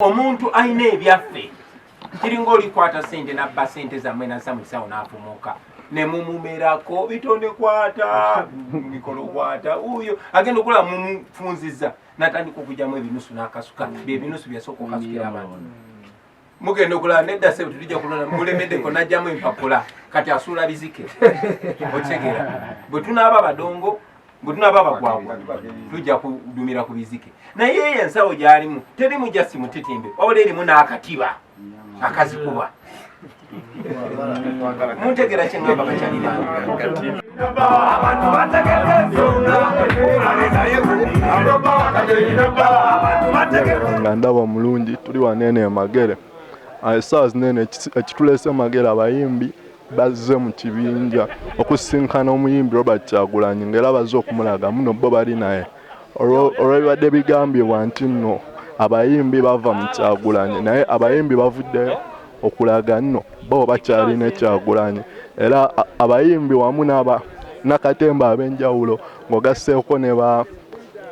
Omuntu ayina ebyaffe kiringa olikwata sente nabba sente zammwe nassa mu kisawo n'afumuka ne mumumerako bitonde kwata mikolo kwata uyo agenda okulaba mumufunzizza n'atandika okugyamu ebinusu n'akasuka byebinusu byasooka okasukira abantu mugenda okulaba nedda sebe tutujja kulona mulemeddeko n'ajjamu empapula kati asuula bizike okitegeera bwe tunaaba badongo bwe tunaaba bagwagwa tujja kudumira ku bizike naye ensawo gy'alimu terimu jasi mutitimbe wabula erimu n'akatiba akazikuba muntegera kyengamba nga ndaba mulungi tuli wanene emagere essaawa zinene ekitulese magere abayimbi bazze mu kibinja okusinkana omuyimbi Robert Kyagulanyi ng'era bazze okumulaga muno bo bali naye olwebibadde bigambibwa nti nno abayimbi bava mu Kyagulanyi naye abayimbi bavuddeyo okulaga nno bo bakyalina Kyagulanyi era abayimbi wamu n'akatemba ab'enjawulo ng'ogasseeko ne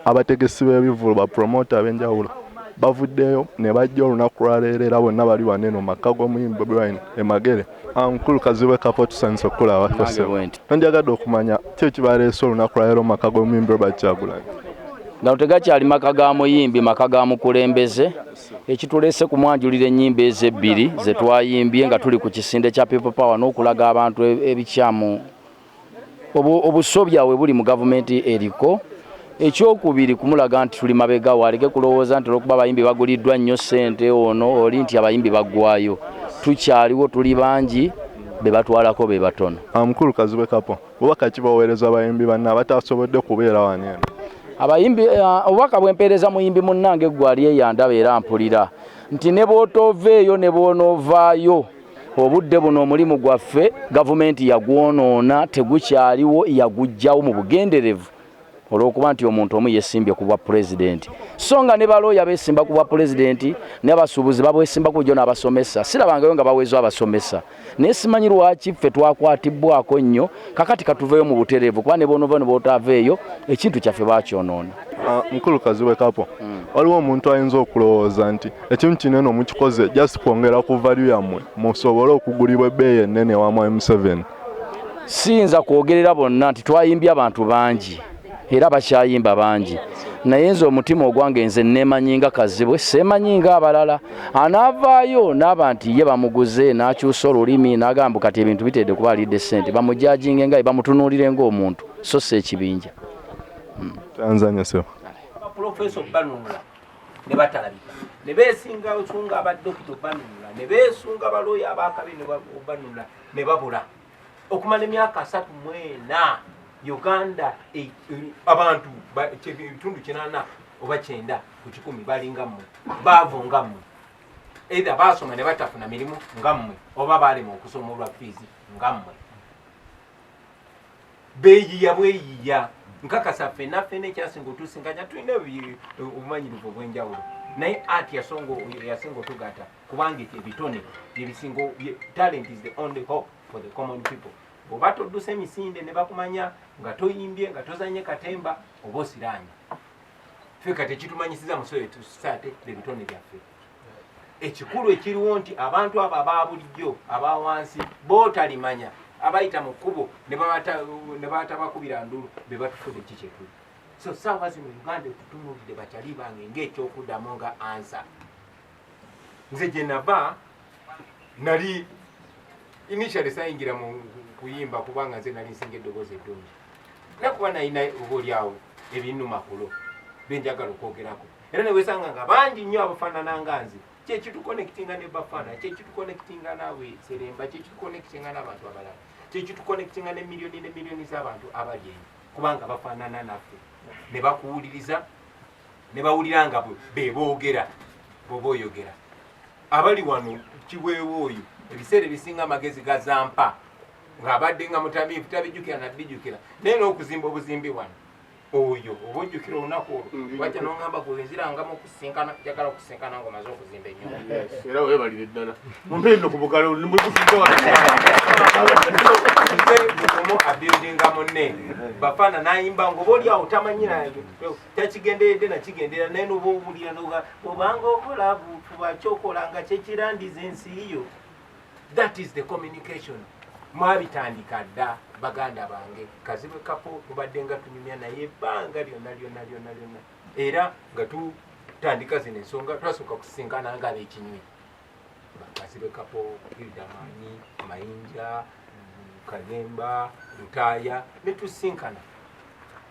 abategesi b'ebivulu bapromota ab'enjawulo bavuddeyo ne bajja olunaku lwaleero era bonna bali waneno maka g'omuyimbi Bobi Wine emagere mukulu Kazibwe Kapo tusanise okulaba tonjagadde okumanya ki ekibaleese olunaku lwaleero maka g'omuyimbi Robert Kyagulanyi nga tegakyali maka ga muyimbi maka ga mukulembeze ekituleese kumwanjulira ennyimba ezebbiri ze twayimbye nga tuli ku kisinde kya People Power n'okulaga abantu ebikyamu obusobya we buli mu gavumenti eriko ekyokubiri kumulaga nti tuli mabega waleke kulowooza nti olwokuba abayimbi baguliddwa nnyo ssente ono oli nti abayimbi baggwayo tukyaliwo tuli bangi be batwalako be batono mukulu Kazibwe Kapo obubaka ki baweereza abayimbi banna abatasobodde kubeera waneno abayimbi obubaka bwempeereza muyimbi munnange gwali eyandaba era mpulira nti ne bw'otoveeyo ne bw'onoovaayo obudde buno omulimu gwaffe gavumenti yagwonoona tegukyaliwo yaguggyawo mu bugenderevu olw'okuba nti omuntu omu yesimbye ku bwa pulezidenti so nga ne balooya beesimba ku bwa pulezidenti n'abasuubuzi babwesimba ku gyo n'abasomesa sirabangayo nga baweezwa abasomesa naye simanyi lwaki ffe twakwatibwako nnyo kakati katuveeyo mu butereevu kuba ne boonova ne bootaveeyo ekintu kyaffe bakyonoona mukulu Kazibwe Kapo waliwo omuntu ayinza okulowooza nti ekintu kinene mukikoze just kwongera ku value yammwe musobole okugulibwa ebbeeyi ennene ewa Museveni siyinza kwogerera bonna nti twayimbye abantu bangi era bakyayimba bangi naye nze omutima ogwange nze neemanyinga Kazibwe seemanyinga abalala anaavaayo n'aba nti ye bamuguze n'akyusa olulimi n'agamba kati ebintu bitedde kuba alidde ssente bamujajinge nga bamutunuulire ng'omuntu so si ekibinja Tanzania sebo Professor Banunula ne batalabika ne beesinga osunga abadokita Banunula ne beesunga balooya abakabi ne Banunula ne babula okumala emyaka 34 Uganda abantu ebitundu 8 oba 9 ku 10 balinga mmwe baavo nga mmwe either baasoma ne batafuna mirimu nga mmwe oba balema okusoma olwa fees nga mmwe beeyiya bweyiya nkakasa ffenna ekyasinga otusinganya tulina obumanyirivu obw'enjawulo naye ati yasinga otugata kubanga ebitone byebisinga talent is the only hope for the common people oba toddusa emisinde ne bakumanya nga toyimbye nga tozanye katemba oba osiranye ffe kati ekitumanyisiza musoyo tusaate ebitone byaffe ekikulu ekiriwo nti abantu abo ababulijjo abawansi bootalimanya abayita mu kkubo ne batabakubira ndulu be batufudde kikyetuli so saawa zino Uganda tutunuulidde bakyali bange ng'ekyokuddamu nga ansa nze gye nava nali initially sayingira mu kuyimba kubanga nze nali nsinga eddoboozi eddungi nakuba nalina obaolyawo ebinnumakulo benjagala okwogerako era ne wesanga nga bangi nnyo abafaanana nga nze kyekitukonekitinga ne Bafana kyekitukonekitinga naawe Seremba kyekitukonekitinga n'abantu abalala kyekitukonekitinga ne miliyoni z'abantu abali eyo kubanga bafaanana naffe ne bakuwuliriza ne bawulira nga be boogera bw'oba oyogera abali wano kiweewo oyo ebiseera ebisinga amagezi gazampa ng'abadde nga mutamiivu tabijjukira nabijjukira naye n'okuzimba obuzimbi wano oyo obujjukira olunaku olwo wajja n'ongamba gwezirangamo okusinkana njagala okusinkana ng'omaze okuzimba ennyumba era weebalire ddala mumpeendo ku bugalo mumu abuildinga munne bafana nayimba ng'oba oli awo tamanyira takigenderedde nakigendera naye noba owulira obanga okola butuba kyokola nga kyekirandiza ensi yo. That is the communication. Mwabitandika dda baganda bange Kazibe Kapo tubadde nga tunyumya naye ebbanga lyonna era nga tutandika zino ensonga twasooka kusisinkana nga ab'ekinywi Kazibe Kapo, Hildamanyi, Mayinja, Kalemba, Lutaaya ne tusinkana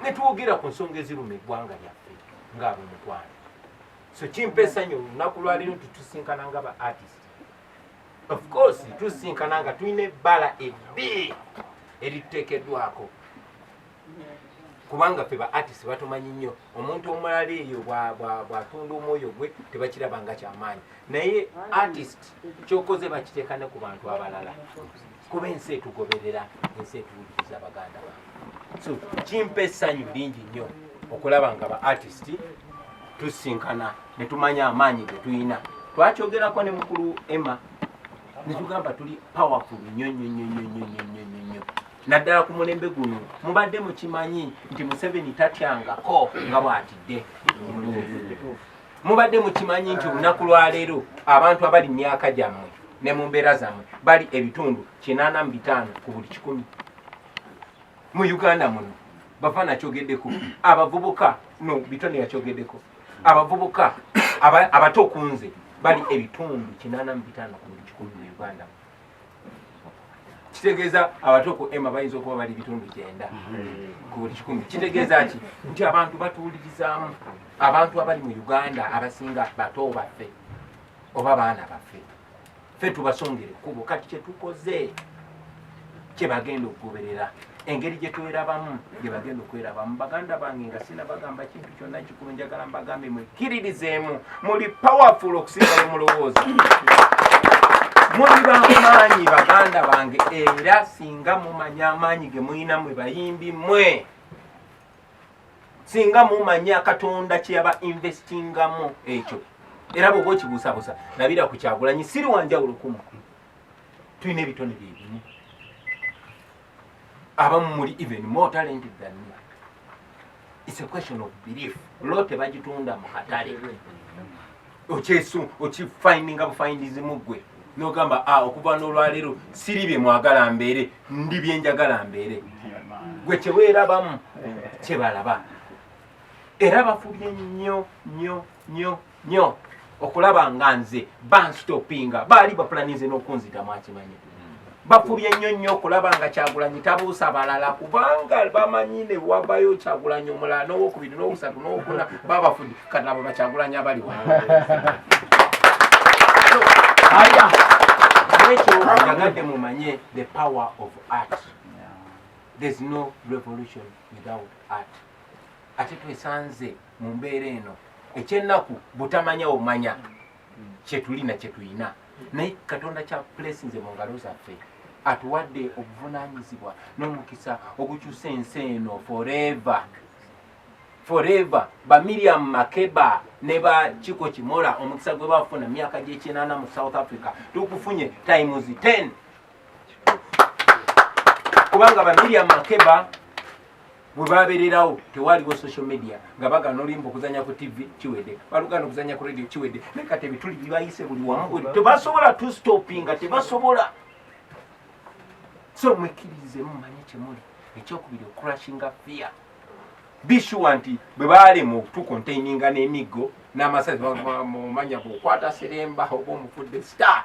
ne twogera ku nsonga eziruma eggwanga lyaffe ng'ab'omukwano. So kimpa essanyu olunaku lwaleero tutusinkana nga ba artist. Of course, tusinkana nga tulina ebbala ebbi erituteekeddwako kubanga ffe ba artist batumanyi nnyo. Omuntu omulala eyo bw'atunda omwoyo gwe tebakiraba nga kyamaanyi, naye artist kyokoze bakiteeka ne ku bantu abalala kuba ensi etugoberera, ensi etuwuliriza baganda bange. So kimpa essanyu lingi nnyo okulaba nga ba artist tusinkana ne tumanya amaanyi ge tulina. Twakyogerako ne mukulu Emma nitugamba tuli powerful nnyo naddala ku mulembe guno mubadde mukimanyi nti Museveni tatyangako nga bw'atidde. Mubadde mukimanyi nti olunaku lwaleero abantu abali myaka gyammwe ne mu mbeera zammwe bali ebitundu 85 ku buli 100 mu Uganda muno. Bafana kyogeddeko abavubuka no bitone yakyogeddeko abavubuka abato kunze bali ebitundu 85 ku buli 100 mu Uganda. Kitegeeza abato ku Emma bayinza okuba bali bitundu 9 ku buli 100. Kitegeeza ki nti abantu batuwulirizaamu, abantu abali mu Uganda abasinga bato baffe oba baana baffe, ffe tubasongere kubo. Kati kyetukoze kye bagenda okugoberera, engeri gye twerabamu gye bagenda okwerabamu. Baganda bange nga sinabagamba kintu kyonna kikulu, njagala mbagambe mwekiririzeemu, muli powerful okusingayo mulowooza. Muli b'amaanyi baganda bange, era singa mumanya amaanyi ge mulina mwe bayimbi mmwe, singa mumanya Katonda kye yaba investingamu ekyo, era bw'oba okibuusabuusa nabira ku Kyagulanyi siri wanjawulo kumu, tulina ebitone byebimu. Abamu muli even more talented than me. It's a question of belief. Lote bagitunda mu katale okyesu okifindinga bufindizi mugwe n'ogamba okuva n'olwaleero siri bye mwagala mbeere, ndi bye njagala mbeere. Gwe kyeweerabamu kye balaba, era bafubye nnyo okulaba nga nze banstopinga. Baali bapulanize n'okunzitamu akimanyi, bafubye nnyo okulaba nga Kyagulanyi tabuusa balala kubanga bamanyi ne wabayo Kyagulanyi omulala n'owokubiri n'owosatu n'owokuna babafudde. Kati abo Bakyagulanyi abali nekyo njagadde mumanye the power of art. There's no revolution without art. Ate twesanze mu mbeera eno ekyennaku butamanya omanya kyetulina kyetulina, naye Katonda kya placinze mu ngalo zaffe atuwadde obuvunaanyizibwa n'omukisa okukyusa ensi eno forever. Ba Miriam Makeba ne ba Chiko Chimola omukisa gwe bafuna myaka gy'ekinana mu South Africa tukufunye times 10 kubanga ba Miriam Makeba bwe babeererawo tewaliwo social media nga bagana olimba okuzanya ku TV kiwedde, balugana okuzanya ku radio kiwedde, naye kati ebituli bibayise buli wamu tebasobola to stoppinga, tebasobola. So mwekirize mumanye kyemuli. Ekyokubiri okurashinga fear. Be sure nti bwe baali mu tukontaininga n'emiggo n'amasazi mumanya bw'okwata seremba oba omufudde star,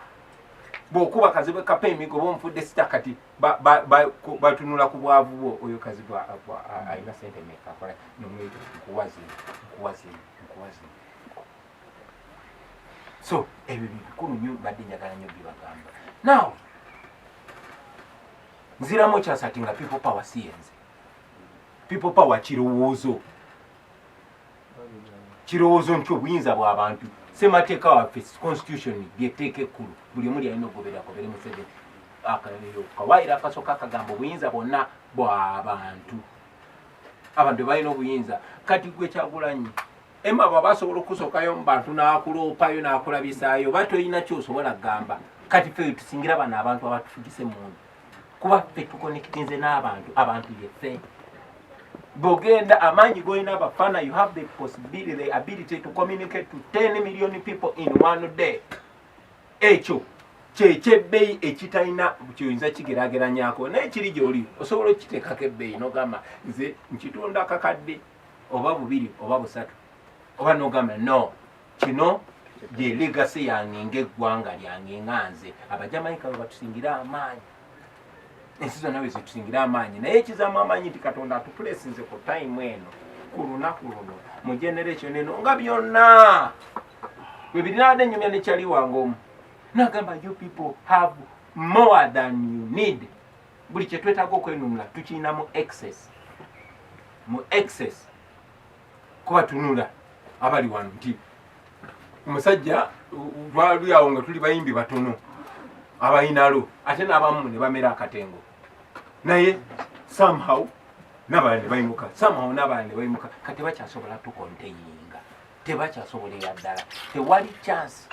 bw'okuba Kazibe Kapo emiggo oba omufudde star, kati batunula ku bwavu bwo oyo Kazibe alina sente meka akola nomwito nkuwazi. So ebyo bikulu nnyo badde njagala nnyo bibagamba. Now nziramu kyasati nga people power siyenze. People power kirowoozo ntyo obuyinza bw'abantu. Ssemateeka waffe constitution byeteeka ekkulu, buli omu lyalina okugoberera Museveni. Kawaayira akasooka akagamba obuyinza bwonna bw'abantu. abantu balina obuyinza kati gwe Kyagulanyi Emma babasobola okusokayo mu bantu n'akuloopayo n'akulabisaayo oba toyina kyosobola kugamba kati ffe tusingira bano abantu abatufugise muntu kuba ffe tukonekitinze n'abantu abantu yeffe bogenda amaanyi golina abafana you have the possibility the ability to communicate to 10 million people in one day ekyo kyekyebeeyi ekitalina kyoyinza kigeraageranyako naye kiri gy'oli osobola okukiteekako ebbeeyi n'ogamba nze nkitunda kakadde oba bubiri oba busatu oba n'ogamba no kino gye legasi yange ng'eggwanga lyange nga nze abajamaika bwe batusingira amaanyi ensi zonna bwe zitusingira amaanyi naye ekizaamu amaanyi nti Katonda atupulesinze ku time eno ku lunaku luno mu generation eno nga byonna bwe birinadde ennyumya ne kyali wange omu nagamba you people have more than you need buli kye twetaaga okwenunula tukirina mu excess kuba tunula abali wano nti omusajja lwali awo nga tuli bayimbi batono abayinalo ate n'abamu ne bamera akatengo naye somehow n'abalala ne bayimuka somehow n'abalala ne bayimuka kati tebakyasobola tukonteyinga tebakyasobolera ddala tewali chance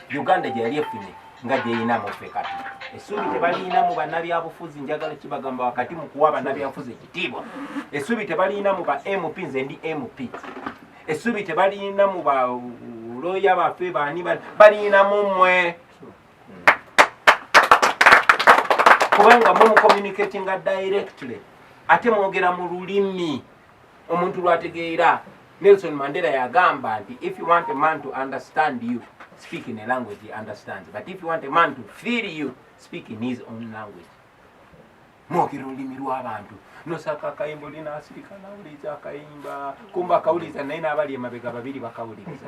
Uganda gye yali efunye nga gyeyinamu ffe kati essuubi tebaliinamu bannabyabufuzi njagala kibagamba wakati mu kuwa bannabyabufuzi ekitiibwa essuubi tebaliinamu ba MP nze ndi MP essuubi tebaliinamu ba looya baffe baani baliinamu mmwe kubanga mumucommunicatinga directly ate mwogera mu lulimi omuntu lwategeera Nelson Mandela yagamba nti if you want a man to understand you speak in a language he understands but if you want a man to feel you speak in his own language mwogera olulimi lw'abantu nosaka akayimba olina asirika nawuliza akayimba kumba akawuliza naye n'abali emabega babiri bakawuliriza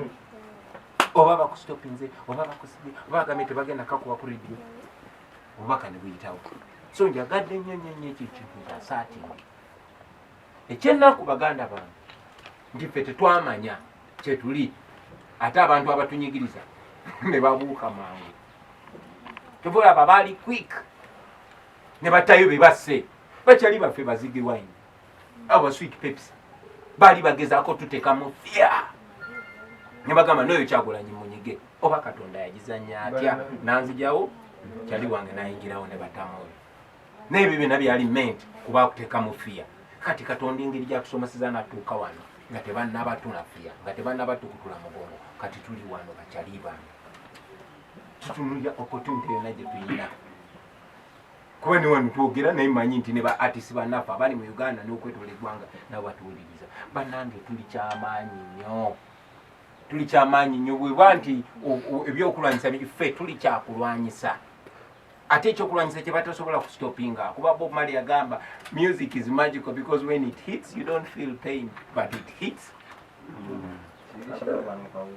oba bakusitopinze oba bakusibye oba bagambe tebagenda kakuba ku radio obubaka ne buyitawo so njagadde nnyo ekyo ekintu nkyasaatingi ekyennaku baganda bange nti ffe tetwamanya kyetuli ate abantu abatunyigiriza ne babuuka mangu tebulaba baali quick ne batayo be basse bakyali baffe bazigi wine aba sweet pepsi baali bagezaako tuteekamu fya ne bagamba n'oyo Kyagulanyi munyige oba Katonda yagizanya atya nanzijawo kyali wange nayingirawo ne batamoyo naye ebyo byonna byali meant kuba akuteekamu fya kati Katonda engeri gyakusomeseza natuuka wano nga tebannabatuna fya nga tebannabatukutula mugongo kati tuli wano bakyali bano tutunulira opportunity yonna gye tuyina kuba ne wano twogera naye manyi nti ne ba artist bannaffe abali mu Uganda n'okwetoola eggwanga nabo batuwuliriza bannange tuli kyamaanyi nnyo bweba nti ebyokulwanyisa ffe tuli kyakulwanyisa ate ekyokulwanyisa kye batasobola kustopinga kuba Bob Marley yagamba music is magical because when it hits you don't feel pain but it hits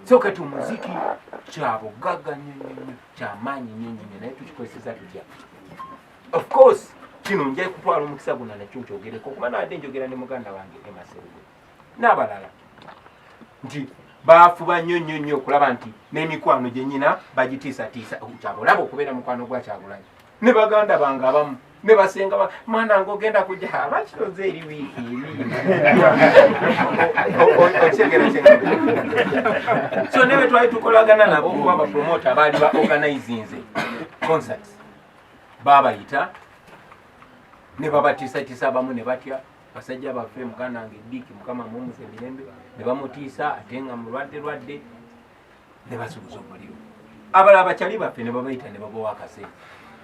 so kati omuziki kyabugagga nnyo kyamaanyi nnyo naye tukikozesa tutya of course kino nja kutwala omukisa guno nakyo nkyogereko kuba nadde njogera ne muganda wange emaserugo n'abalala nti baafuba nnyo okulaba nti n'emikwano gye nnyina bagitiisatiisa kyabolaba okubeera mukwano gwa Kyagulanyi ne baganda bange abamu ne basenga mwana nga ogenda kujja bakitoze eri wiiki okyegera so newe twali tukolagana nabo okuba bapromota baali ba organizinze concerts babayita ne babatiisatiisa abamu ne batya basajja baffe muganda wange Dick mukama mumuze emirembe ne bamutiisa ate nga mulwadde ne basuubiza omuliro abalala bakyali baffe ne babayita ne babawa akasente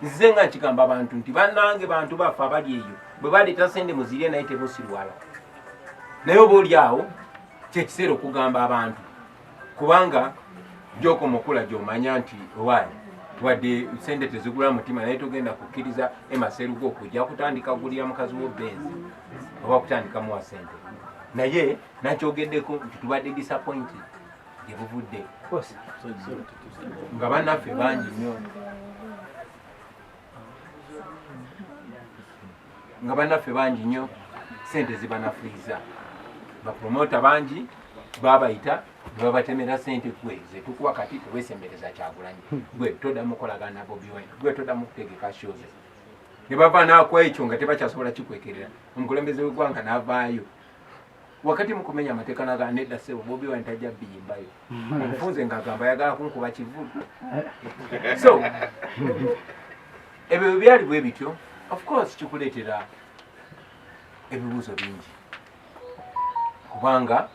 nzize nga nkigamba abantu nti bannange bantu baffe abali eyo bwe baleeta sente muzirye naye tebusirwala naye oba oli awo kyekiseera okugamba abantu kubanga gy'okoma okula gy'omanya nti owaayi wadde sente tezigula mutima naye togenda kukkiriza emaserugo okujja kutandika kugulira mukazi w'obbenzi oba kutandika muwa sente naye nakyogeddeko nti tubadde disappointed gye buvudde nga bannaffe bangi nnyo nga bannaffe bangi nnyo sente zibanafuliza bapromota bangi babayita babatemera sente kweze tukuwa kati tewesembereza Kyagulanyi gwe toddamu kolagana Bobi Wine gwe toddamu kutegeka shows ne bava naakwa ekyo nga tebakyasobola kikwekerera omukulembeze w'eggwanga n'avaayo wakati mukumenya amateeka naga nedda sebo Bobi Wine tajja biyimbayo omufunze ngagamba yagala kunkuba kivudu so ebyo byali bwe bityo of course kikuleetera ebibuuzo bingi kubanga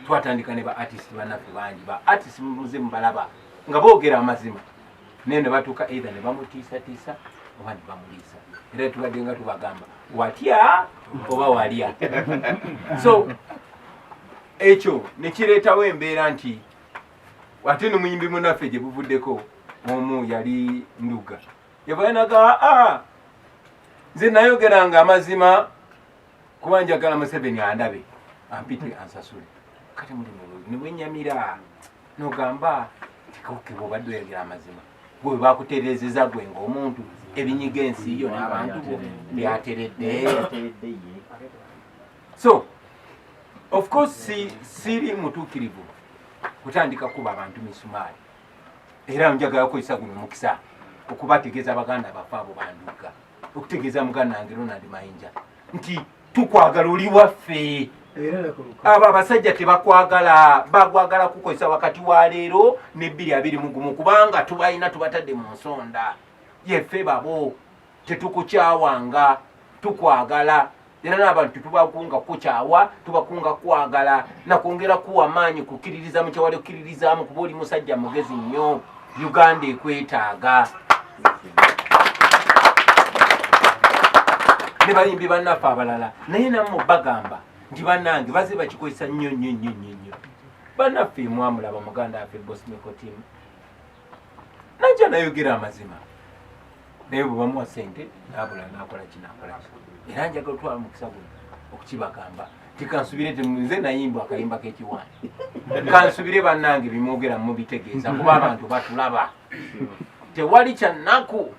twatandika ne ba artist bannaffe bangi ba artist muze mubalaba nga boogera amazima naye ne batuuka either ne bamutiisatiisa oba ne bamuliisa era tubadde nga tubagamba watya oba walya so ekyo ne kireetawo embeera nti ate nomuyimbi munaffe gye buvuddeko omu yali Nduga yavaanaga nze nayogeranga amazima kuba njagala Museveni andabe ampite ansasule kati muli ne bwenyamira nogamba tikauke bwobadde oyogera amazima gwe bakutereezeza gwe ng'omuntu ebinyiga ensi yo n'abantu bo byateredde so of course siri mutuukirivu kutandika kuba abantu misumaali era njagala kukozesa guno omukisa okubategeeza baganda baffe abo banduka okutegeeza muganda wange Ronald Mayinja nti tukwagala oli waffe abo abasajja tebakwagala bagwagala kukozesa wakati wa leero ne 2021 kubanga tubalina tubatadde mu nsonda yeffe babo tetukukyawanga tukwagala era n'abantu tubakunga kukyawa tubakunga kwagala nakwongera kuwa maanyi kukiririza mukyawale okukiririzaamu kuba oli musajja mugezi nnyo Uganda ekwetaaga ne bayimbi bannaffe abalala naye nammwe bagamba nti bannange baze bakikozesa nnyo bannaffe mwamulaba muganda waffe Bosmiko team najja nayogera amazima naye bwe bamuwa ssente n'abula n'akola kinakola era njagala otwala mukisa guno okukibagamba tikansubire nze nayimba akayimba k'ekiwani kansubire bannange bimwogera mubitegeeza kuba abantu batulaba tewali kyannaku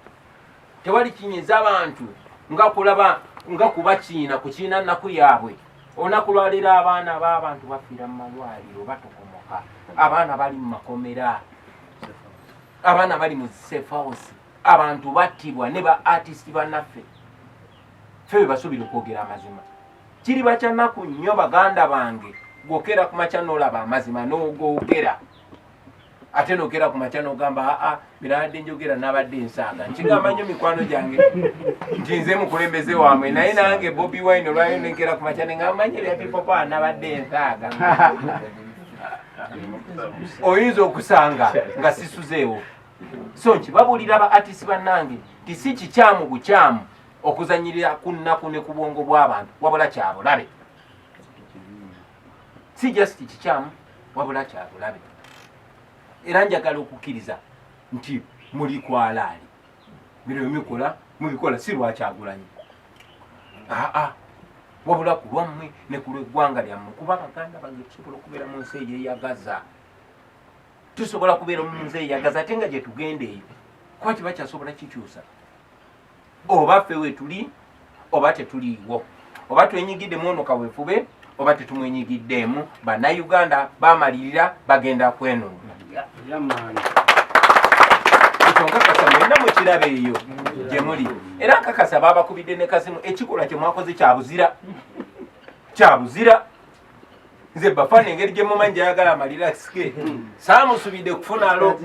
tewali kinyiza abantu nga kulaba nga kuba kiina ku kiina nnaku yaabwe olunaku lwaleero abaana b'abantu bafiira mu malwaliro batokomoka abaana bali mu makomera abaana bali mu safe house abantu battibwa ne ba artist bannaffe ffe basuubira okwogera amazima kiri bakyannaku nnyo baganda bange gwokera ku makya n'olaba amazima n'ogoogera ate n'ogera ku makya n'ogamba birabadde njogera n'abadde nsaaga nkigamba nnyo mikwano gyange nti nze mukulembeze wammwe naye nange Bobi Wine olwayo nengera ku makya nengamba manye bya pipopa n'abadde nsaaga oyinza okusanga nga sisuzeewo so nkibabuulira ba artist bannange ti si kikyamu bukyamu okuzanyirira ku nnaku ne ku bwongo bw'abantu wabula kyabulabe si just kikyamu wabula kyabulabe era njagala okukkiriza nti muli kwalaali bino mubikola si lwakyagulanyi wabula ku lwammwe ne ku lw'eggwanga lyammwe kuba baganda bange tusobola okubeera mu nsi eyeyagaza tusobola kubeera mu nsi eyeyagaza ate nga gye tugenda eyo kuba kiba kyasobola kikyusa oba ffe we tuli oba tetuliiwo oba twenyigidde ono kaweefube oba tetumwenyigiddeemu bannayuganda bamalirira bagenda kwenunula ekyo nkakasa mwenna mukiraba eyo gye muli era nkakasa baabakubidde ne kasimu ekikolwa kye mwakoze kyabuzira nze bafana engeri gye mumanyi gyayagala amalira sike saamusubidde kufuna lo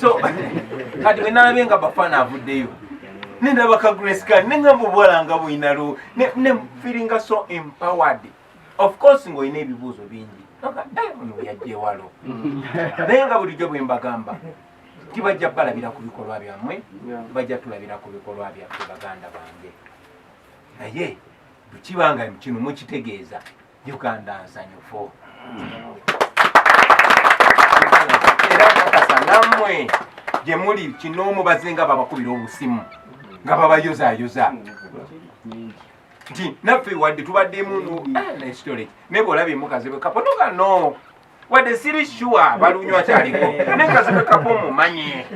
so kati bwe nalabe nga bafana avuddeyo nendaba ka Grace Card nengamba obwala nga bwinalo ne feelinga so empowered of course ng'olina ebibuuzo bingi ono yajja ewalo naye nga bulijjo bwe mbagamba tibajja balabira ku bikolwa byammwe bajja tulabira ku bikolwa byaffe baganda bange naye bwekibanga kino mukitegeeza Uganda nsanyufu era kakasa nammwe gye muli kino mubazenga babakubira obusimu nga babayozaayoza nti naffe wadde tubaddemu nestorage naye bwolabye mukazibe kapo nogano wadde siri sure balunywa kyaliko naye kazibe kapo mumanye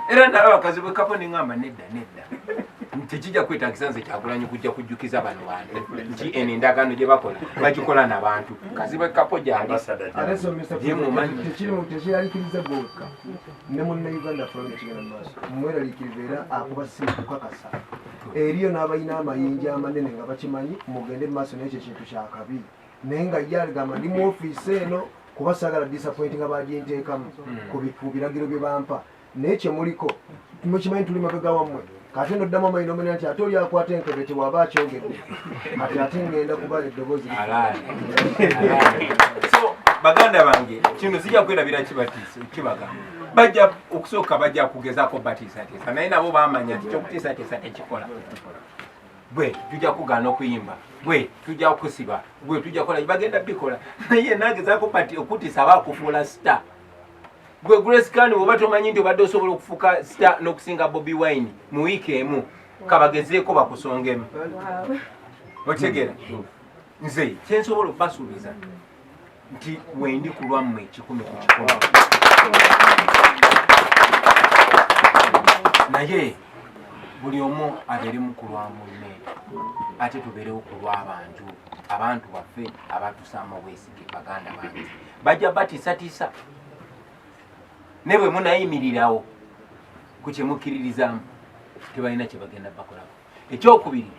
era nalaba kazibe kapo neŋŋamba nedda tekijja kwetagisa nze Kyagulanyi kujja kujjukiza bano bantu nti eno endagaano gye bakola bagikola n'abantu kazibe kapo gyali tekiraliikiriza gwokka ne munnauganda fulani ekigenda maaso mweraliikiriza era akuba simu kukakasa eriyo n'abalina amayinja amanene nga bakimanyi mugende mu maaso n'ekyo ekintu kyakabi naye nga ye aligamba ndi mu ofiisi eno kuba saagala disappointi nga baginteekamu ku biragiro bye bampa naye kyemuliko mukimanyi tuli mabega wammwe kati eno ddamu amayino mune nti ate oli akwata enkebe tewaba akyogedde kati ate ngenda kubala eddoboozi so baganda bange kino zijja kwerabira kibagamba bajja okusooka bajja kugezaako batiisatiisa naye nabo bamanya nti kyokutiisatiisa tekikola bwe tujja kugaana okuyimba bwe tujja kusiba bwe tujja kola bagenda bikola naye nagezaako bati okutiisa abakufuula star gwe Grace Khan oba tomanyi nti obadde osobola okufuuka star n'okusinga Bobi Wine mu wiiki emu kabagezeeko bakusongemu otegeera nze kyensobola okubasuubiza nti wendi ku lwammwe 100 ku 100 naye buli omu abeere mu ku lwa munne ate tubeerewo ku lw'abantu abantu baffe abatusaamu obwesige baganda bange bajja batiisatiisa ne bwe munayimirirawo ku kyemukkiririzamu tebalina kye bagenda bakolako ekyokubiri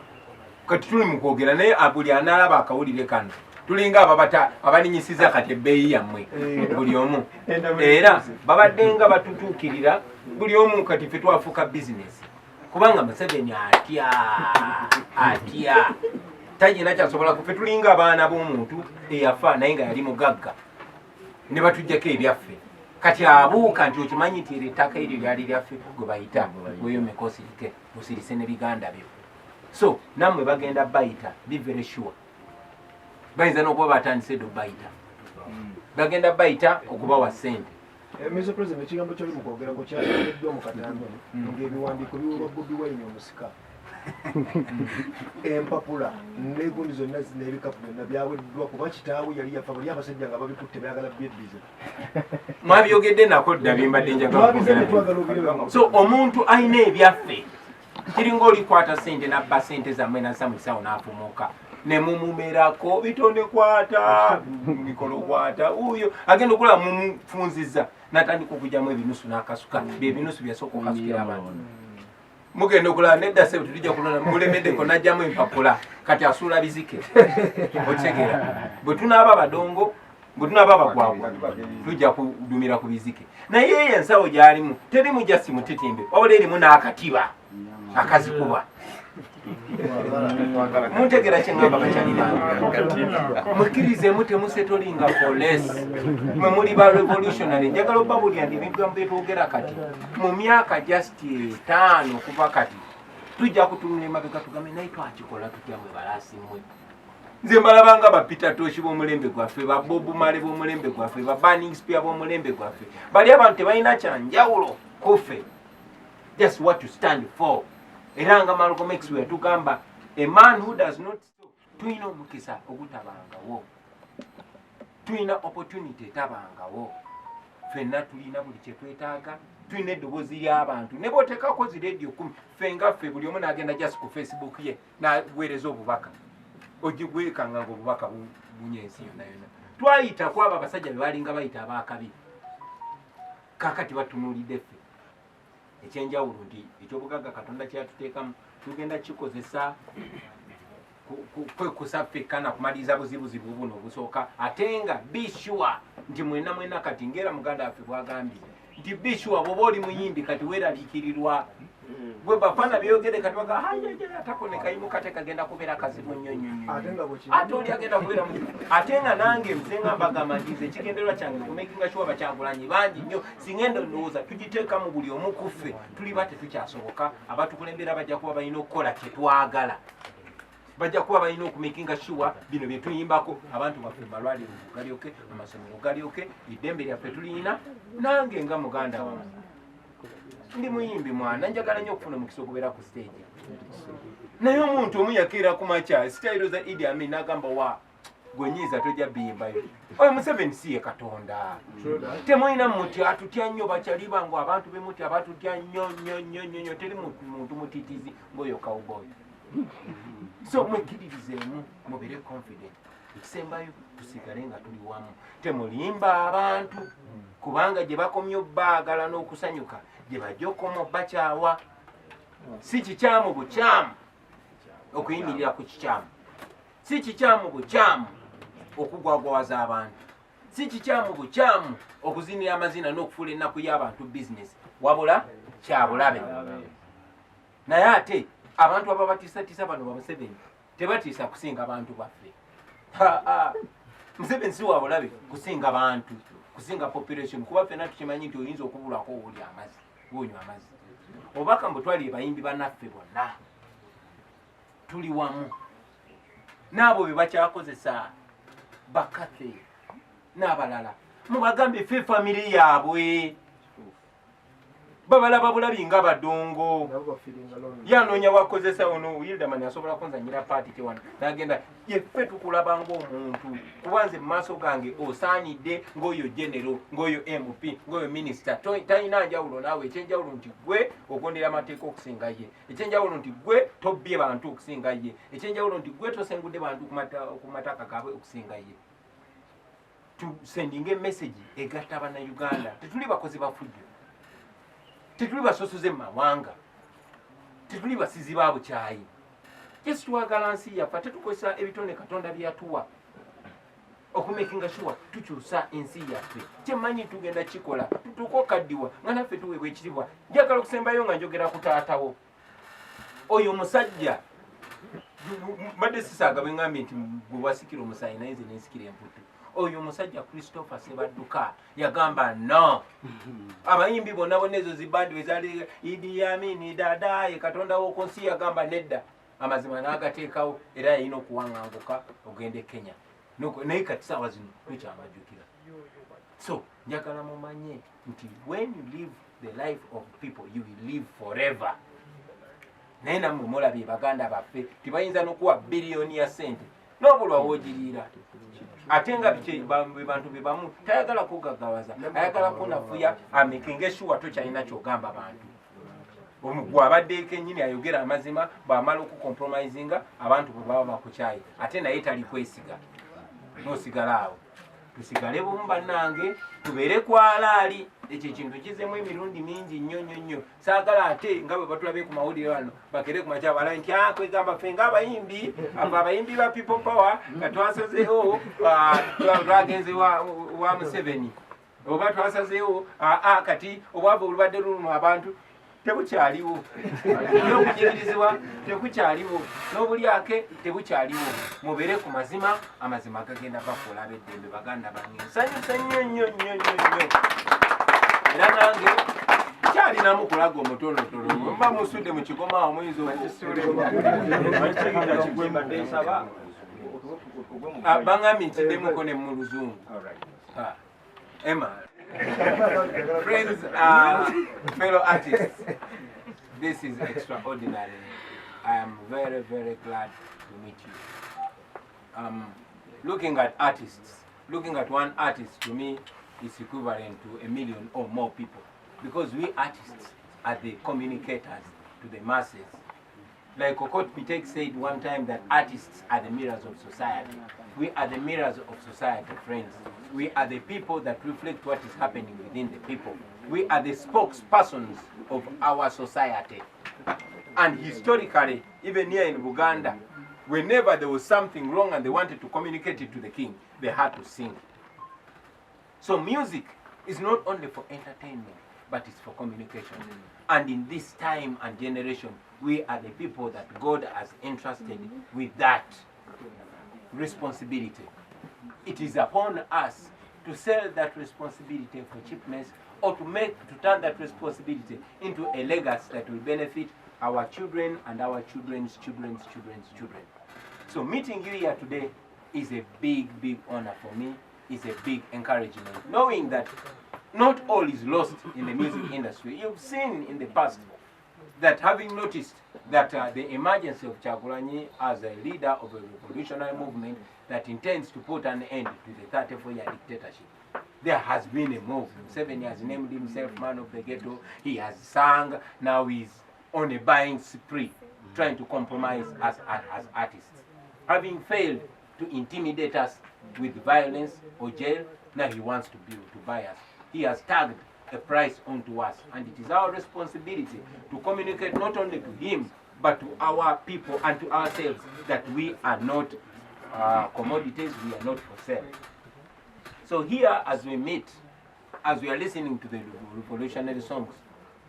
kati tuli mu kwogera naye buli anaalaba akawulire kano tulinga abalinyisiza kati ebbeeyi yammwe buli omu era babadde nga batutuukirira buli omu kati ffe twafuuka bizinesi kubanga Museveni atya tagina kyasobola ffe tulinga abaana b'omuntu eyafa naye nga yali mugagga ne batuggyako ebyaffe kati abuuka nti okimanyi nti ettaka eryo lyali lyaffe gwe bayita weyomeka osirike musirise ne biganda byo so nammwe bagenda bayita be very sure bayinza n'okuba batandise ddo bayita bagenda bayita okubawa ssente Mr. President ekigambo kyoli mukwogera ku kyaleddwa mu katambi ng'ebiwandiiko biweebwa Bobi Wine omusika empapula n'egundi zonna n'ebikapu byonna byaweddwa kuba kitaawe yali yafa bali abasajja nga babikutte bayagala byeddize mwabyogedde nako dda bimbadde njagala so omuntu alina ebyaffe kiringa olikwata ssente nabba ssente zammwe nassa mu kisawo n'afumuuka ne mumumerako bitonde kwata mikolo kwata uyo agenda okulaba mumufunzizza natandika okugyamu ebinusu n'akasuka byebinusu byasooka okasukira abantu mugenda okulaba nedda sebe tutujja kulona mulemeddeko najjamu empapula kati asuula bizike okitegera bwe tunaaba badongo bwe tunaaba bagwagwa tujja kudumira ku bizike naye ye ensawo gy'alimu terimu jasi mutitimbe wabula erimu n'akatiba akazikuba muntegera kyeŋŋamba bakyalibange mukkirizeemu temusetolinga polesi mwe muli ba revolutionary njagala obba bulya ndibigambo byetwogera kati mu myaka just 5 okuva kati tujja kutunula emabega tugambe naye twakikola tutya mwe balaasimwe nze mbalabanga bapita toshi b'omulembe gwaffe babobu male b'omulembe gwaffe baburning spear b'omulembe gwaffe bali abantu tebalina kyanjawulo kuffe just what to stand for era nga Malcolm X we yatugamba a man who does not stop tuyina omukisa ogutabangawo tuyina opportunity etabangawo ffenna tulina buli kyetwetaaga tulina eddoboozi ly'abantu ne bw'oteekako zi radio 10 ffe nga ffe buli omu n'agenda just ku Facebook ye n'aweereza obubaka ogigwekanga ng'obubaka bunya ensi yonna yonna twayitako abo abasajja be balinga bayita abaakabi kaakati batunuulidde ffe ekyenjawulo nti ekyobugagga Katonda kyatuteekamu tugenda kikozesa kwekusa ffekka na kumaliriza buzibuzibu buno obusooka ate nga bishwa nti mwena kati ngera muganda waffe bwagambye nti bishwa bw'oba oli muyimbi kati weeraliikirirwa gwe bafana byogere kati baga atakone kayimu kate kagenda kubeera kazibu nnyo ate oli agenda kubeera ate nga nange nzenga mbagamba nti nze ekigendererwa kyange kumakinga sure Bakyagulanyi bangi nnyo singenda ndowooza tugiteekamu buli omu ku ffe tuliba tetukyasoboka abatukulembera bajja kuba balina okukola kyetwagala bajja kuba balina okumakinga sure bino bye tuyimbako abantu baffe malwaliro galyoke amasomero galyoke eddembe lyaffe tulina nange nga muganda wange ndi muyimbi mwana njagala nnyo okufuna omukisa okubeera ku stage naye omuntu omu yakeera ku makya sitayiro za Idi Amin n'agamba wa gwenyiza tojja biyimbayo oyo Museveni si ye Katonda temulina muti atutya nnyo bakyali bangu abantu bemuti abatutya nnyo teri muntu mutiitizi ng'oyo cowboy so mwekiririzeemu mubire confident ekisembayo tusigale nga tuli wamu temulimba abantu kubanga gye bakomye obbaagala n'okusanyuka gye bajja okoma bakyawa si kikyamu bukyamu okuyimirira ku kikyamu si kikyamu bukyamu okugwagwawaza abantu si kikyamu bukyamu okuzinira amazina n'okufuula ennaku y'abantu bizinesi wabula kyabulabe naye ate abantu ababatiisatiisa bano ba Museveni tebatiisa kusinga abantu baffe Museveni si wabulabe kusinga bantu kusinga population kuba ffenna tukimanyi nti oyinza okubulako owuli amazzi wonywa amazzi obaka mbutwali bayimbi bannaffe bonna tuli wamu n'abo be bakyakozesa bakathe n'abalala mubagambe ffe famire yaabwe babalaba bulabi nga badongo yanoonya wakozesa ono Wilderman asobola kunzanyira paati kyewana n'agenda yeffe tukulaba ng'omuntu kubanze mu maaso gange osaanidde ng'oyo genero ng'oyo MP ng'oyo minisita talina njawulo naawe ekyenjawulo nti gwe ogondera amateeka okusinga ye ekyenjawulo nti gwe tobbye bantu okusinga ye ekyenjawulo nti gwe tosengudde bantu ku mataka gaabwe okusinga ye tusendinga emesagi egatta bannayuganda tetuli bakozi bafujjo tetuli basosoze mu mawanga tetuli basizi ba bukyayi yesu twagala nsi yaffe tetukozesa ebitone Katonda byatuwa okumakinga sure tukyusa ensi yaffe kyemmanyi tugenda kikola tutuuka okaddiwa nga naffe tuweebwa ekiribwa njagala okusembayo nga njogera ku taatawo oyo omusajja mbadde sisaaga bwe ngambye nti bwe wasikira omusaayi naye nze nensikira emputtu oyo omusajja Christopher Sebadduka yagamba no abayimbi bonna bonna ezo zibandi wezali Idi Amin dadaye Katonda w'oku nsi yagamba nedda amazima n'agateekawo era yalina okuwaŋŋanguka ogende Kenya naye kati saawa zino tukyamajjukira so njagala mumanye nti when you live the life of people you will live forever naye nammwe mulabye baganda baffe tibayinza n'okuwa biliyoni ya sente n'obulwa woogiriira ate nga bantu be bamu tayagala kugaggawaza ayagala kunafuya amekinga eshuwa tokyalina kyogamba bantu omugwa abadde kennyini ayogera amazima bw'amala okukompromisinga abantu bwe baba bakukyayi ate naye tali kwesiga n'osigala awo tusigale bumu bannange tubeere kwalaali ekyo ekintu kizemu emirundi mingi nnyo saagala ate nga bwe batulabe ku mawulire wano bakere ku makya bala nti kwegamba ffe ng'abayimbi abayimbi ba people power nga twasazeewo twagenze wa Museveni oba twasazeewo kati obwavu olubadde lulumu abantu tebukyaliwo n'okujigirizibwa tekukyaliwo n'obulyake tebukyaliwo mubeere ku mazima amazima gagenda bafuula ab'eddembe baganda bange nsanyusa nnyo era nange kyalinamu kulaga omutonotono mba musudde mu kigoma awo muyinza bangambye ntidemuko ne mu luzungu Emma. Friends, fellow artists, this is extraordinary. I am very, very glad to meet you. Looking at artists, looking at one artist to me is equivalent to 1 million or more people, because we artists are the communicators to the masses. Like Okot Pitek said one time that artists are the mirrors of society. We are the mirrors of society, friends. We are the people that reflect what is happening within the people. We are the spokespersons of our society. And historically, even here in Uganda, whenever there was something wrong and they wanted to communicate it to the king, they had to sing. So music is not only for entertainment, but it's for communication. And in this time and generation, we are the people that God has entrusted with that responsibility. It is upon us to sell that responsibility for cheapness, or to turn that responsibility into a legacy that will benefit our children and our children's children's children's children. So meeting you here today is a big, big honor for me. It's a big encouragement, knowing that not all is lost in the music industry. You've seen in the past that having noticed that the emergence of Kyagulanyi as a leader of a revolutionary movement that intends to put an end to the 34-year dictatorship, there has been a move. Museveni has named himself man of the ghetto. He has sung. Now he's on a buying spree, trying to compromise us as artists. Having failed to intimidate us with violence or jail, now he wants to buy us. He has tagged a price onto us, and it is our responsibility to communicate not only to him, but to our people and to ourselves that we are not commodities, we are not for sale. So here, as we meet, as we are listening to the revolutionary songs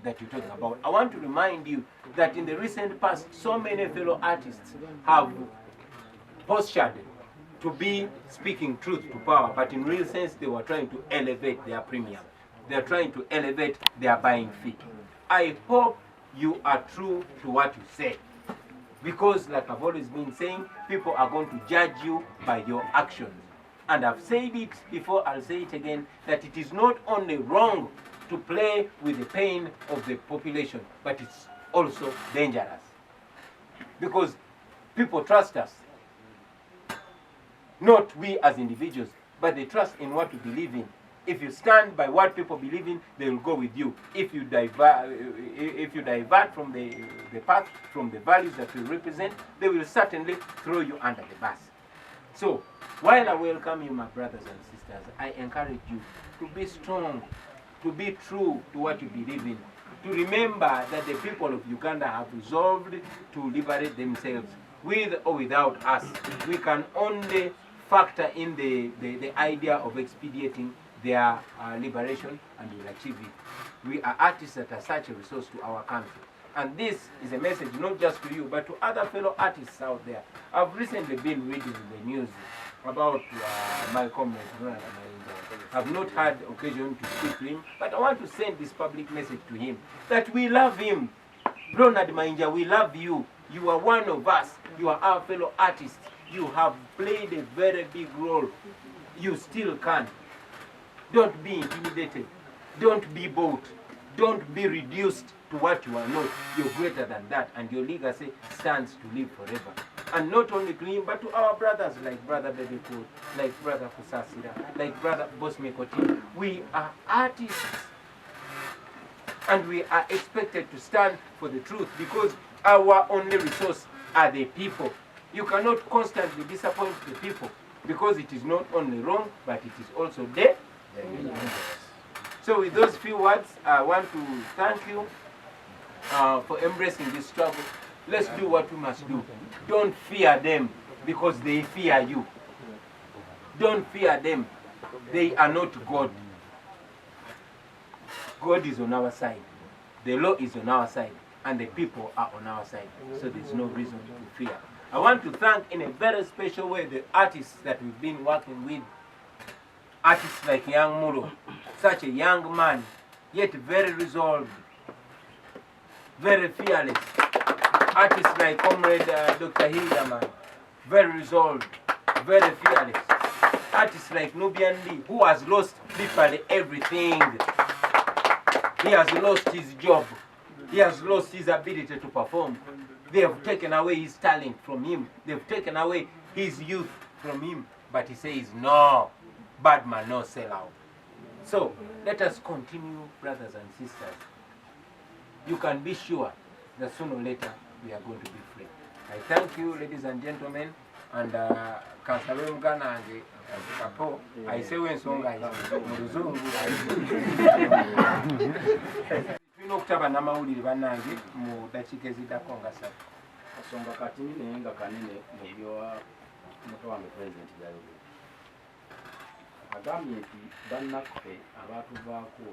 that you're talking about, I want to remind you that in the recent past, so many fellow artists have postured to be speaking truth to power, but in real sense, they were trying to elevate their premium. They're trying to elevate their buying fee. I hope you are true to what you say, because like I've always been saying, people are going to judge you by your actions. And I've said it before, I'll say it again, that it is not only wrong to play with the pain of the population, but it's also dangerous. Because people trust us. Not we as individuals, but they trust in what we believe in. If you stand by what people believe in, they will go with you. If you divert from the path, from the values that we represent, they will certainly throw you under the bus. So, while I welcome you, my brothers and sisters, I encourage you to be strong, to be true to what you believe in, to remember that the people of Uganda have resolved to liberate themselves, with or without us. We can only factor in the idea of expediting their liberation, and we will achieve it. We are artists that are such a resource to our country. And this is a message not just to you, but to other fellow artists out there. I've recently been reading the news about my comrade, I've not had occasion to speak to him, but I want to send this public message to him, that we love him. Ronald Mainja, we love you. You are one of us. You are our fellow artists. You have played a very big role. You still can. Don't be intimidated. Don't be bought. Don't be reduced to what you are not. You're greater than that, and your legacy stands to live forever. And not only to him, but to our brothers like Brother Baby Cool, like Brother Kusasira, like Brother Boss Mekoti. We are artists, and we are expected to stand for the truth, because our only resource are the people. You cannot constantly disappoint the people, because it is not only wrong, but it is also there. So with those few words, I want to thank you for embracing this struggle. Let's do what we must do. Don't fear them, because they fear you. Don't fear them. They are not God. God is on our side. The law is on our side. And the people are on our side. So there's no reason to fear. I want to thank in a very special way the artists that we've been working with. Artists like Young Muro, such a young man, yet very resolved, very fearless. Artists like Comrade Dr. Hildaman, very resolved, very fearless. Artists like Nubian Lee, who has lost literally everything. He has lost his job. He has lost his ability to perform. They have taken away his talent from him. They've taken away his youth from him. But he says, no, bad man, no sell out. So let us continue, brothers and sisters. You can be sure that sooner or later we are going to be free. I thank you, ladies and gentlemen, and Kansabe Mugana and Kapo. I say when song I Muzungu. Tulina okutaba n'amawulire bannange mu dakiika eziddako nga ssatu. Kasonga katini naye nga kanene mu byowa muto wange President Yayogera. Agambye nti bannaffe abaatuvaako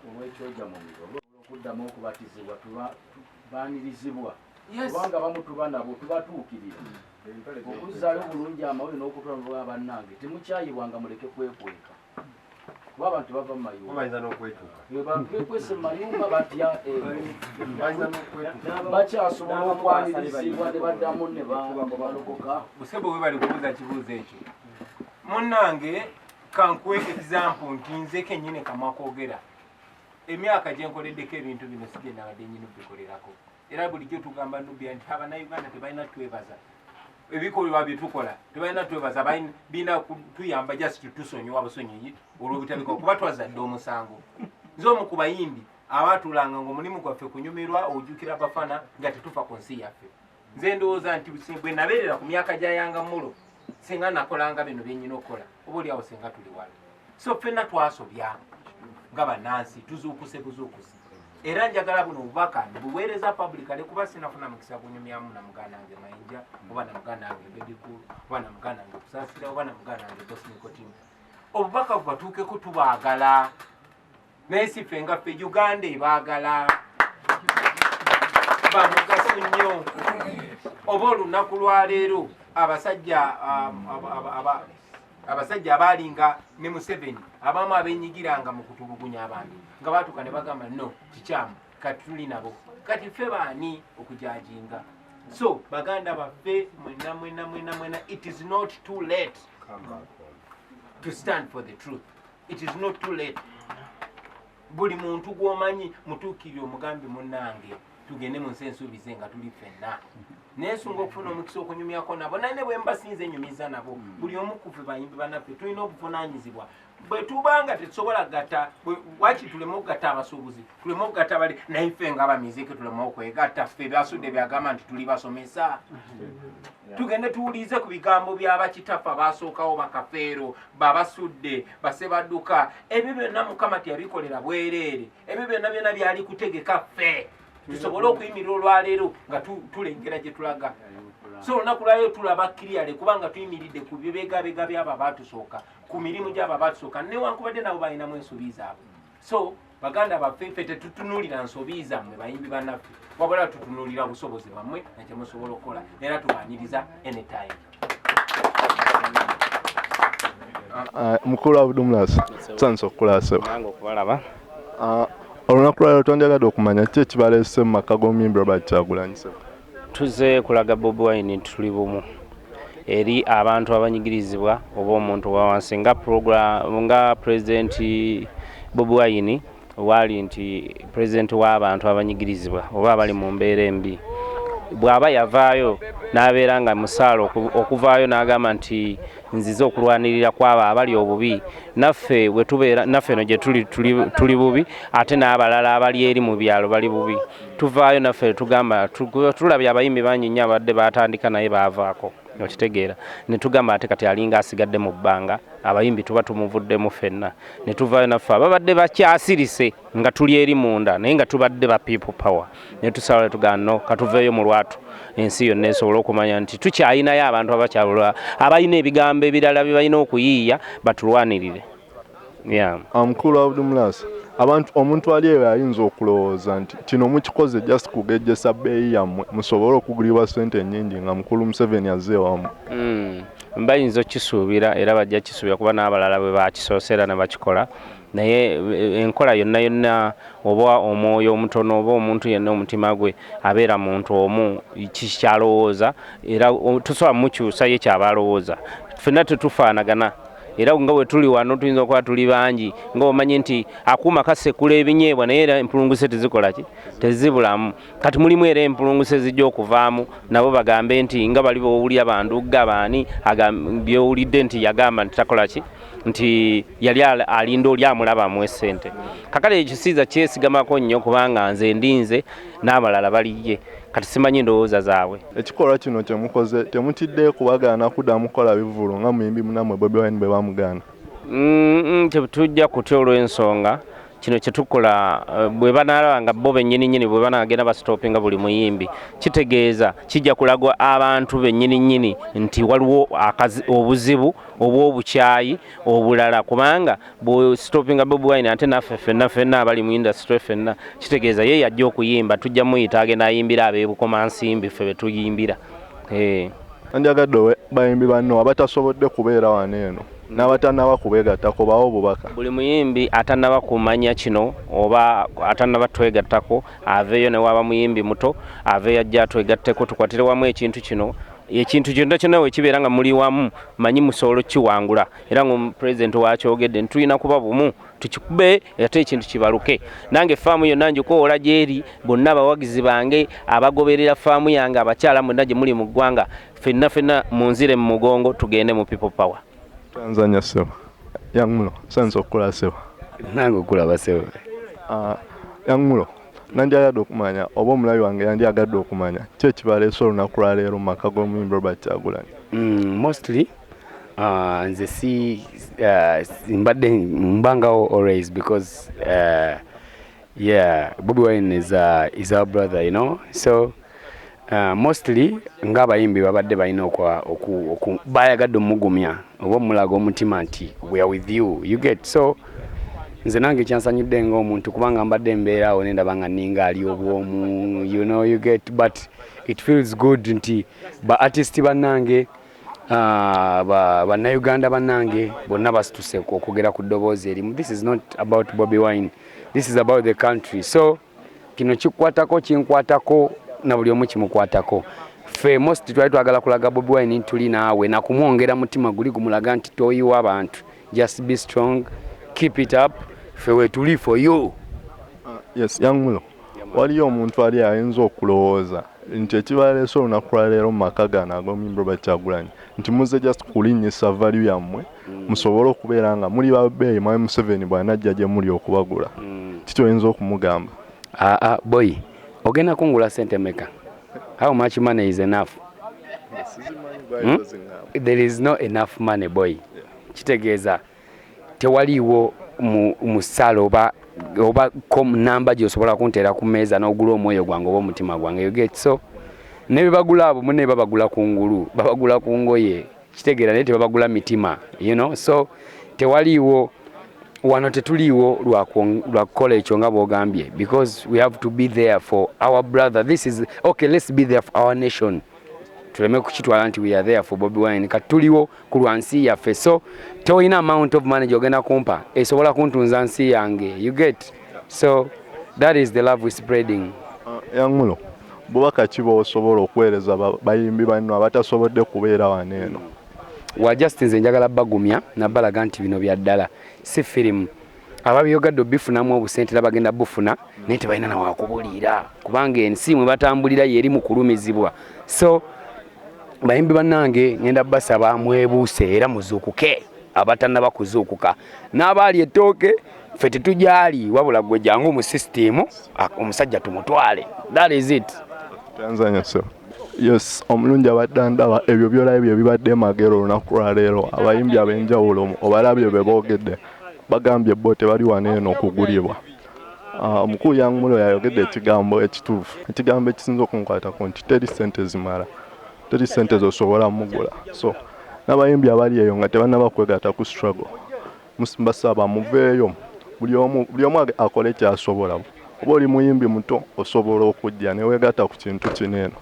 olw'ekyoja mu miro olw'okuddamu okubatizibwa baanirizibwa. Kubanga bamu tuba nabo tubatuukirira. Okuzzaayo bulungi amawulire n'okutwala bannange temukyayibwanga muleke kwekweka. Kuba abantu bava mu mayumba. Bayinza n'okwetuuka. Bekwese mu mayumba batya bakyasobola okwanirizibwa ne baddamu ne balokoka. Busebo bwe bali kubuuza kibuuzo ekyo. Munnange kankuwe example nti nze kennyini kamwa kwogera. emyaka gye nkoleddeko ebintu bino sijje nabadde nnyini bikolerako era bulijjo tugamba Nubia nti Abannayuganda tebalina twebaza ebikolebwa bye tukola tebalina twebaza bina tuyamba just tusonyiwa busonyi olw'obutabiko kuba twazadde omusango nze omu ku bayimbi abaatulanga ng'omulimu gwaffe kunyumirwa ojjukira bafana nga tetufa ku nsi yaffe nze ndowooza nti bwe nabeerera ku myaka gyayanga mulo singa nakolanga bino byennyina okukola oba oliawo singa tuli wala so ffenna twasobya nga bannansi tuzuukuse buzuukusi era njagala buno obubaka buweereza publicale kuba sinafuna mukisa kunyumyamu na muganda wange Mayinja oba na muganda wange Bedikulu oba na muganda wange Kusaasira oba na muganda wange Bosnikotimu obubaka bubatuukeko tubaagala naye si ffe nga ffe Uganda ebaagala bamugaso nnyo oba olunaku lwaleero abasajja abaalinga ne Museveni abamu abenyigiranga mu kutulugunya abantu nga baatuka ne bagamba no kikyamu kati tuli nabo kati ffe baani okujajinga so baganda baffe mwena it is not too late to stand for the truth. It is not too late. Buli muntu gwomanyi mutuukirire omugambi munnange tugende mu nsi ensuubize nga tuli ffenna neesunga okufuna omukisa okunyumyako nabo naye ne bwe mbasinze enyumiza nabo buli omu ku ffe bayimbi bannaffe tulina obuvunaanyizibwa bwe tubanga tetusobola gatta waki tuleme okugatta abasuubuzi tuleme okugatta bali naye ffe nga abamiziike tuleme okwegatta ffe byasudde byagamba nti tuli basomesa tugende tuwulize ku bigambo by'abakitaffe abaasookawo bakafeero babasudde basebadduka ebyo byonna Mukama teyabikolera bwereere ebyo byonna byali kutegeka ffe tusobole okuyimirira olwaleero nga tulengera gye tulaga so olunaku lwaleero tulaba kiriyale kubanga tuyimiridde ku bibegabega by'abo abatusooka ku mirimu gy'abo abatusooka newankubadde nabo balinamu ensobi zaabwe so baganda baffe ffe tetutunuulira nsobi zammwe bayimbi bannaffe wabula tutunuulira busobozi bwammwe nakye musobola okukola era tubaanyiriza anytime. Mukulu Abdumulasa tsanso okulaseba nange okubalaba olunaku lwaleero twandyagadde okumanya ki ekibaleese mu maka g'omuyimbi Robert Kyagulanyi Ssentamu. tuze kulaga Bobi Wine tuli bumu eri abantu abanyigirizibwa oba omuntu wa wansi nga President Bobi Wine wali nti President w'abantu abanyigirizibwa oba abali mu mbeera embi bw'aba yavaayo n'abeera nga musaalo okuvaayo n'agamba nti nzize okulwanirira kwabo abali obubi naffe bwe tubeera naffe no gye tuli bubi ate n'abalala abali eri mu byalo bali bubi tuvaayo naffe tugamba tulabye abayimbi bangi nnyo abadde batandika naye baavaako okitegeera ne tugamba ate kati alinga asigadde mu bbanga abayimbi tuba tumuvuddemu ffenna ne tuvaayo naffe ababadde bakyasirise nga tuli eri munda naye nga tubadde ba people power ne tusalawo tugamba no katuveeyo mu lwatu ensi yonna esobola okumanya nti tukyayinayo abantu abakyalula abalina ebigambo ebirala bye balina okuyiiya batulwanirire. Mukulu Abdumulasa omuntu ali eyo ayinza okulowooza nti kino mukikoze just kugejjesa bbeeyi yammwe musobole okugulibwa ssente ennyingi nga mukulu Museveni azze wamu. Bayinza okukisuubira era bajja kisuubira kuba n'abalala bwe bakisoosera ne bakikola naye enkola yonna oba omwoyo omutono oba omuntu yenna omutima gwe abeera muntu omu kikyalowooza era tusobola mukyusa ye kyabalowooza ffenna tetufaanagana era nga bwe tuli wano tuyinza okuba tuli bangi nga omanyi nti akuuma kasekula ebinyeebwa naye era empulunguse tezikola ki tezibulamu kati mulimu era empulunguse zijja okuvaamu nabo bagambe nti nga bali bowulira bandugga baani byowulidde nti yagamba nti takola ki nti yali alinda oli amulabamu essente kakale ekisiiza kyesigamako nnyo kubanga nze ndinze n'abalala baliye kati simanyi ndowooza zaabwe. Ekikolwa kino kyemukoze temutidde kubagaana kuddamu kukola bivulu nga muyimbi munammwe Bobi Wine bwe bamugaana. Tujja kutya olw'ensonga kino kyetukola bwe banaalaba nga bo bennyini bwe banaagenda basitopinga buli muyimbi kitegeeza kijja kulagwa abantu bennyini nti waliwo obuzibu obw'obukyayi obulala kubanga bwe sitopinga Bobi Wine ate naffe ffenna abali mu industry ffenna kitegeeza ye yajja okuyimba tujja muyita agenda ayimbira abeebukomansimbi ffe betuyimbira. Andyagadde bayimbi banno abatasobodde kubeera wano eno n'abatannaba kubeegattako bawo obubaka. Buli muyimbi atannaba kumanya kino oba atannaba twegattako aveeyo ne waba muyimbi muto aveeyo ajja twegatteko tukwatire wamu ekintu kino ekintu kyonna kyonna we kibeera nga muli wamu manyi musobola kiwangula era nga president wakyogedde ntulina kuba bumu tukikube ate ekintu kibaluke nange faamu yonna njikoola gyeri bonna abawagizi bange abagoberera faamu yange abakyala mwenna gye muli mu ggwanga ffenna munzire mu mugongo tugende mu people power. Tanzania sebo yangulo sanso okukola sebo nange okulaba sebo yangulo nandyagadde okumanya oba omulabi wange yandyagadde okumanya ki ekibaleese olunaku lwaleero mu maka g'omuyimbi Robert Kyagulanyi. Mostly nze si mbadde mbangawo always because Bobi Wine is our brother, you know, so mostly ng'abayimbi babadde balina bayagadde omugumya oba omulaga omutima nti we are with you, you get. So nze nange kyansanyudde ng'omuntu kubanga mbadde mbeeraawo nendaba nga ninga ali obwomu, you know, you get, but it feels good nti ba artist bannange bannayuganda bannange bonna basituse okugera ku ddoboozi erimu. This is not about Bobi Wine, this is about the country. So kino kinkwatako na buli omu kimukwatako. Ffe most twali twagala kulaga Bobi Wine tuli naawe na kumwongera mutima guli gumulaga nti toyiwa abantu, just be strong, keep it up, ffe wetuli for you. Yes, yangulo waliyo omuntu ali ayinza okulowooza nti ekibaleese olunaku lwaleero mu maka gano ag'omuyimbi Robert Kyagulanyi nti muze just kulinnyisa value yammwe musobole okubeera nga muli babbeeyi Mwami Museveni bw'anajja gye muli okubagula. Kiki oyinza okumugamba? Boy, ogenda kungula sente meka? How much money is enough? There is no enough money, boy. Kitegeeza tewaliiwo musalo oba namba gy'osobola kunteera ku mmeeza n'ogula omwoyo gwange oba omutima gwange, you get. So ne bebagula abo munne babagula ku ngulu, babagula ku ngoye, kitegeera naye tebabagula mitima, you know. So tewaliiwo wano tetuliiwo lwa kukola ekyo nga bw'ogambye, because we have to be there for our brother. This is okay, let's be there for our nation. Tuleme kukitwala nti we are there for Bobi Wine, katuliwo ku lwa nsi yaffe. So toyina amount of money gy'ogenda kumpa esobola kuntunza nsi yange, you get. So that is the love we spreading. Yangulo bubaka ki bw'osobola okuweereza bayimbi banno abatasobodde kubeera wano eno? Wa just nze njagala bagumya nabalaga nti bino bya ddala si firimu. Ababyogadde bifunamu obusente bagenda bufuna naye tebalina na wakubuliira kubanga ensi mwe batambulira yeri mu kulumizibwa. So bayimbi bannange ngenda basaba mwebuuse era muzuukuke abatannaba kuzuukuka, n'abaali ettooke ffe tetujali wabula gwe jangu mu system omusajja tumutwale. That is it. Tanzania sir. Yes, omulungi abadde ndaba ebyo byolabye bibadde magero olunaku lwaleero. Abayimbi ab'enjawulo obalabye be boogedde bagambye bo tebali wano eno okugulibwa. Omukulu Yangulo yayogedde ekigambo ekituufu, ekigambo ekisinza okunkwatako nti teri ssente zimala, teri ssente zosobola mugula. So n'abayimbi abali eyo nga tebannaba kwegatta ku struggle, mbasaba muveeyo buli omu akole kyasobola. Oba oli muyimbi muto osobola okujja ne weegatta ku kintu kineno.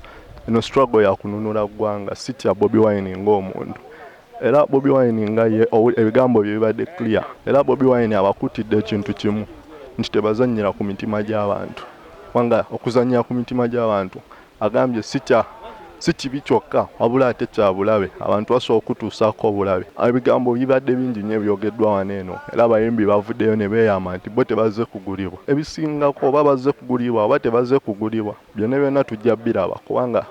Eno struggle ya kununula ggwanga si kya Bobi Wine ng'omuntu. Era Bobi Wine nga ye ebigambo bye bibadde clear. Era Bobi Wine abakutidde ekintu kimu nti tebazannyira ku mitima gy'abantu. Wanga okuzannyira ku mitima gy'abantu agambye si kibi kyokka wabula ate kya bulabe, abantu basobola okutuusaako obulabe. Ebigambo bibadde bingi nnyo ebyogeddwa wano eno era abayimbi bavuddeyo ne beeyama nti bo tebazze kugulibwa. Ebisingako oba bazze kugulibwa oba tebazze kugulibwa byonna byonna tujja biraba kubanga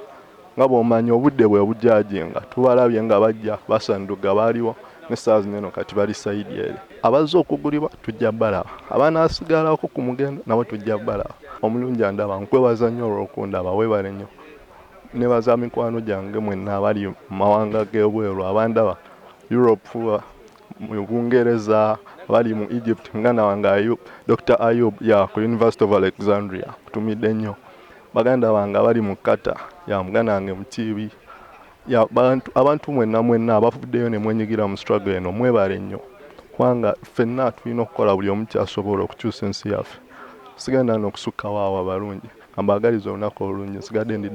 nga bw'omanyi obudde bwe bujaajenga tubalabye nga bajja basanduga baaliwo n'essaawa zino kati bali sayidi eri. Abazze okugulibwa tujja balaba, abanaasigalaako ku mugendo nabo tujja balaba. Omulungi andaba nkwebaza nnyo olw'okundaba, weebale nnyo. Nebaza mikwano gyange mwenna abali mu mawanga g'ebweru, abandaba Europe, mu Bungereza, abali mu Egypt, muganda wange Dr. Ayub ku University of Alexandria kutumidde nnyo. Baganda bange abali mu Qatar, muganda wange mu Kibi, abantu mwenna abafuddeyo ne mwenyigira mu struggle eno, mwebale nnyo kubanga ffenna tulina okukola buli omu kyasobola okukyusa ensi yaffe. Sigenda n'okusukkawo awo abalungi, ambaagaliza olunaku olulungi, nsigadde ndidda